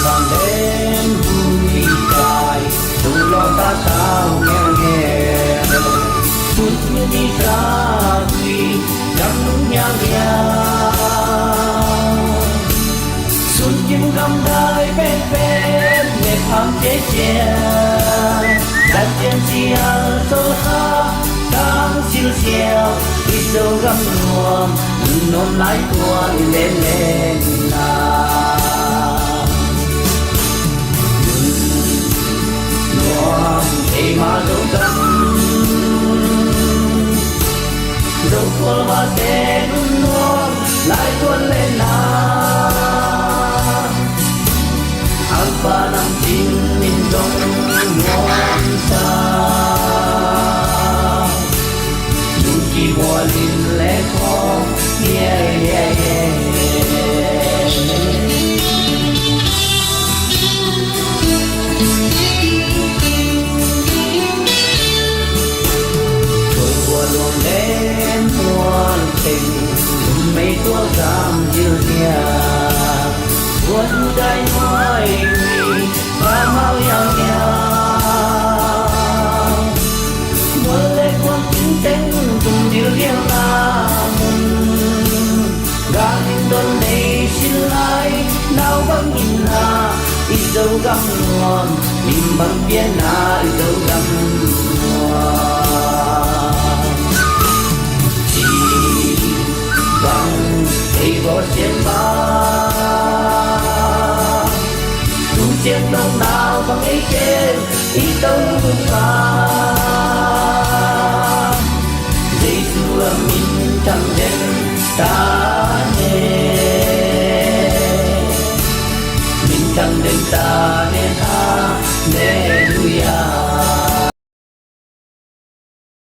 bằng đêm vui dài dù lo ta sao nghe nghe phút như đi xa vì chẳng nhang nhang xuân chim gầm đời bên bên mệt thắm chế che đặt trên chia sâu xa đang siêu siêu đi sâu gầm luồng nôn lái tuôn lên lên luồng thì mà dấu tâm dấu khô mà tên luồng lại tuôn lên apa nam tin min dong muôn sa Yuki walin le ko yeah yeah yeah Tôi qua luôn đến muôn tình mấy tua giảm dư kia Quân đây hỏi vì và mau nhau nhau Một lệ quân chính tên cùng điều riêng là Gà hình tuần này xin lại nào vẫn nhìn là Ít dấu găm nguồn Nhìn bằng biên là ít dấu găm nguồn Chỉ bằng thấy có trên ba Chiếc đông nào bằng ý trên ý đông pha Giê-xu là mình chẳng đến ta nè Mình chẳng đến ta nè Hallelujah